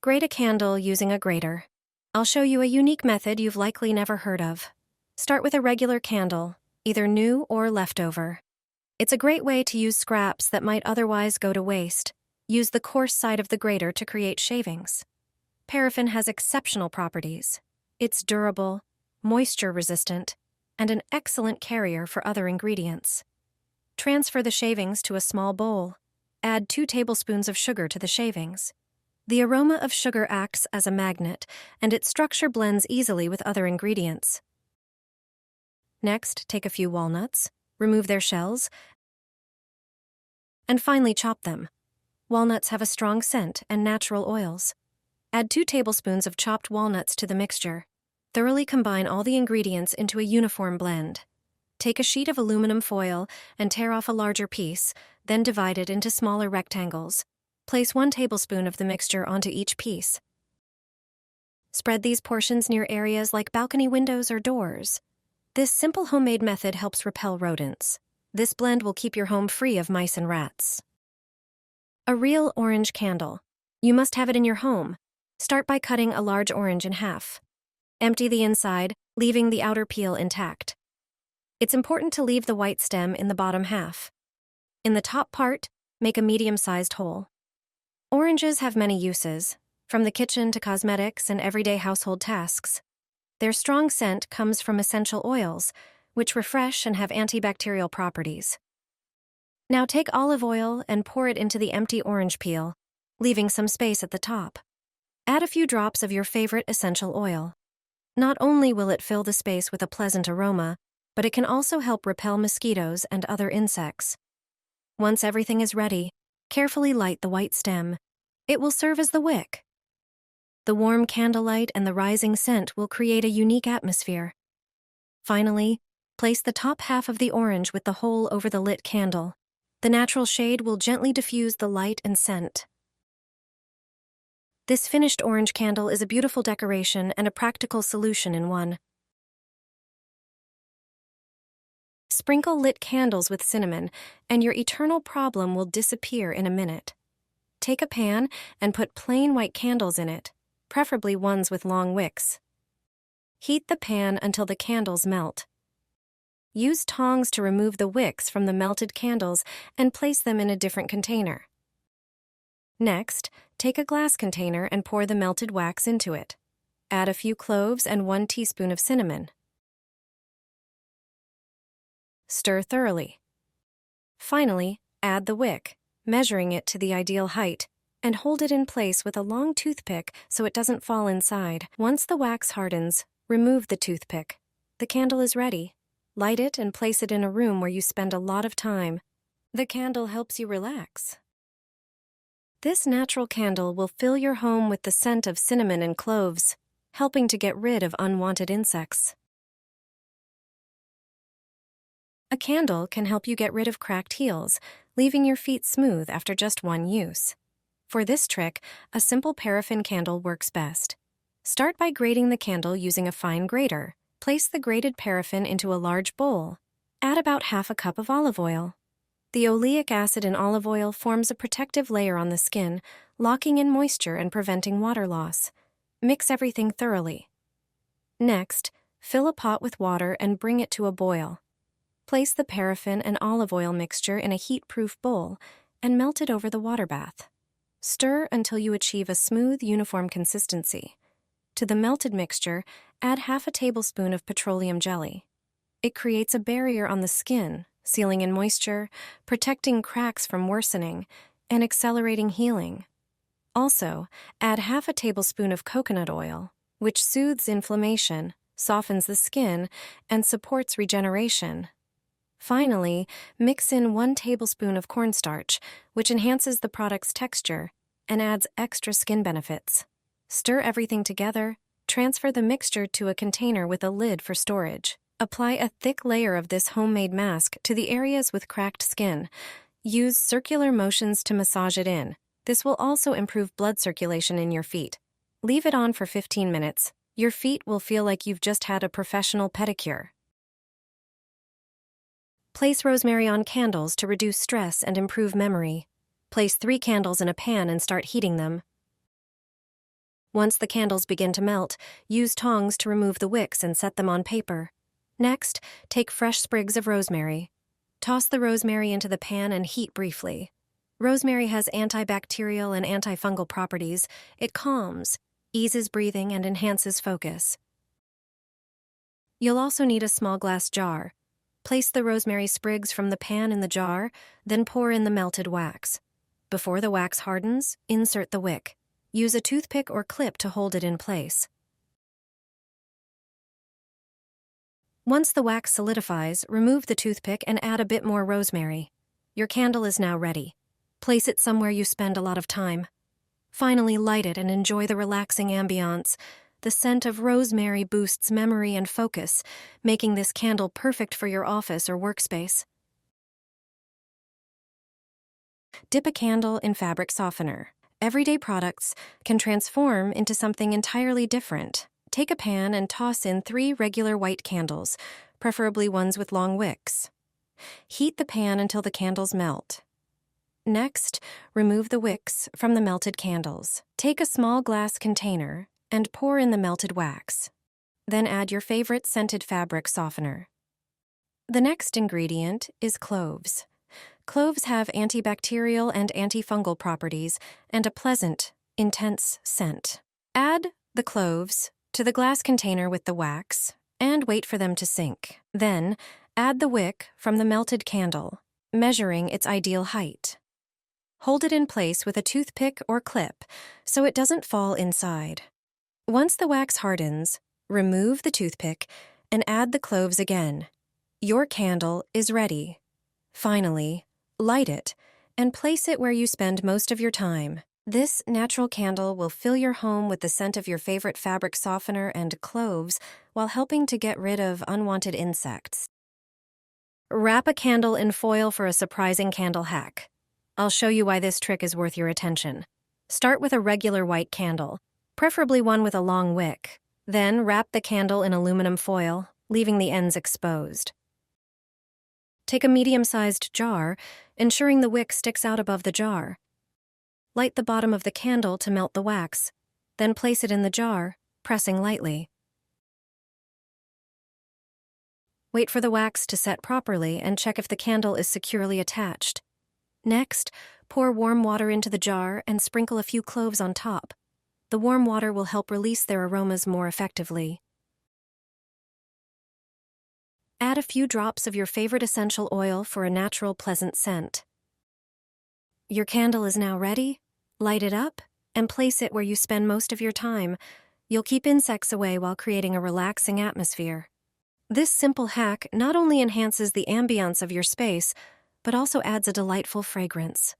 Grate a candle using a grater. I'll show you a unique method you've likely never heard of. Start with a regular candle, either new or leftover. It's a great way to use scraps that might otherwise go to waste. Use the coarse side of the grater to create shavings. Paraffin has exceptional properties. It's durable, moisture-resistant, and an excellent carrier for other ingredients. Transfer the shavings to a small bowl. Add 2 tablespoons of sugar to the shavings. The aroma of sugar acts as a magnet, and its structure blends easily with other ingredients. Next, take a few walnuts, remove their shells, and finely chop them. Walnuts have a strong scent and natural oils. Add 2 tablespoons of chopped walnuts to the mixture. Thoroughly combine all the ingredients into a uniform blend. Take a sheet of aluminum foil and tear off a larger piece, then divide it into smaller rectangles. Place 1 tablespoon of the mixture onto each piece. Spread these portions near areas like balcony windows or doors. This simple homemade method helps repel rodents. This blend will keep your home free of mice and rats. A real orange candle. You must have it in your home. Start by cutting a large orange in half. Empty the inside, leaving the outer peel intact. It's important to leave the white stem in the bottom half. In the top part, make a medium-sized hole. Oranges have many uses, from the kitchen to cosmetics and everyday household tasks. Their strong scent comes from essential oils, which refresh and have antibacterial properties. Now take olive oil and pour it into the empty orange peel, leaving some space at the top. Add a few drops of your favorite essential oil. Not only will it fill the space with a pleasant aroma, but it can also help repel mosquitoes and other insects. Once everything is ready, carefully light the white stem. It will serve as the wick. The warm candlelight and the rising scent will create a unique atmosphere. Finally, place the top half of the orange with the hole over the lit candle. The natural shade will gently diffuse the light and scent. This finished orange candle is a beautiful decoration and a practical solution in one. Sprinkle lit candles with cinnamon, and your eternal problem will disappear in a minute. Take a pan and put plain white candles in it, preferably ones with long wicks. Heat the pan until the candles melt. Use tongs to remove the wicks from the melted candles and place them in a different container. Next, take a glass container and pour the melted wax into it. Add a few cloves and 1 teaspoon of cinnamon. Stir thoroughly. Finally, add the wick, measuring it to the ideal height, and hold it in place with a long toothpick so it doesn't fall inside. Once the wax hardens, remove the toothpick. The candle is ready. Light it and place it in a room where you spend a lot of time. The candle helps you relax. This natural candle will fill your home with the scent of cinnamon and cloves, helping to get rid of unwanted insects. A candle can help you get rid of cracked heels, leaving your feet smooth after just one use. For this trick, a simple paraffin candle works best. Start by grating the candle using a fine grater. Place the grated paraffin into a large bowl. Add about half a cup of olive oil. The oleic acid in olive oil forms a protective layer on the skin, locking in moisture and preventing water loss. Mix everything thoroughly. Next, fill a pot with water and bring it to a boil. Place the paraffin and olive oil mixture in a heat-proof bowl and melt it over the water bath. Stir until you achieve a smooth, uniform consistency. To the melted mixture, add half a tablespoon of petroleum jelly. It creates a barrier on the skin, sealing in moisture, protecting cracks from worsening, and accelerating healing. Also, add half a tablespoon of coconut oil, which soothes inflammation, softens the skin, and supports regeneration. Finally, mix in 1 tablespoon of cornstarch, which enhances the product's texture and adds extra skin benefits. Stir everything together, transfer the mixture to a container with a lid for storage. Apply a thick layer of this homemade mask to the areas with cracked skin. Use circular motions to massage it in. This will also improve blood circulation in your feet. Leave it on for 15 minutes. Your feet will feel like you've just had a professional pedicure. Place rosemary on candles to reduce stress and improve memory. Place 3 candles in a pan and start heating them. Once the candles begin to melt, use tongs to remove the wicks and set them on paper. Next, take fresh sprigs of rosemary. Toss the rosemary into the pan and heat briefly. Rosemary has antibacterial and antifungal properties. It calms, eases breathing, and enhances focus. You'll also need a small glass jar. Place the rosemary sprigs from the pan in the jar, then pour in the melted wax. Before the wax hardens, insert the wick. Use a toothpick or clip to hold it in place. Once the wax solidifies, remove the toothpick and add a bit more rosemary. Your candle is now ready. Place it somewhere you spend a lot of time. Finally, light it and enjoy the relaxing ambiance. The scent of rosemary boosts memory and focus, making this candle perfect for your office or workspace. Dip a candle in fabric softener. Everyday products can transform into something entirely different. Take a pan and toss in 3 regular white candles, preferably ones with long wicks. Heat the pan until the candles melt. Next, remove the wicks from the melted candles. Take a small glass container and pour in the melted wax. Then add your favorite scented fabric softener. The next ingredient is cloves. Cloves have antibacterial and antifungal properties and a pleasant, intense scent. Add the cloves to the glass container with the wax and wait for them to sink. Then, add the wick from the melted candle, measuring its ideal height. Hold it in place with a toothpick or clip so it doesn't fall inside. Once the wax hardens, remove the toothpick and add the cloves again. Your candle is ready. Finally, light it and place it where you spend most of your time. This natural candle will fill your home with the scent of your favorite fabric softener and cloves while helping to get rid of unwanted insects. Wrap a candle in foil for a surprising candle hack. I'll show you why this trick is worth your attention. Start with a regular white candle, preferably one with a long wick. Then wrap the candle in aluminum foil, leaving the ends exposed. Take a medium-sized jar, ensuring the wick sticks out above the jar. Light the bottom of the candle to melt the wax, then place it in the jar, pressing lightly. Wait for the wax to set properly and check if the candle is securely attached. Next, pour warm water into the jar and sprinkle a few cloves on top. The warm water will help release their aromas more effectively. Add a few drops of your favorite essential oil for a natural, pleasant scent. Your candle is now ready. Light it up and place it where you spend most of your time. You'll keep insects away while creating a relaxing atmosphere. This simple hack not only enhances the ambiance of your space, but also adds a delightful fragrance.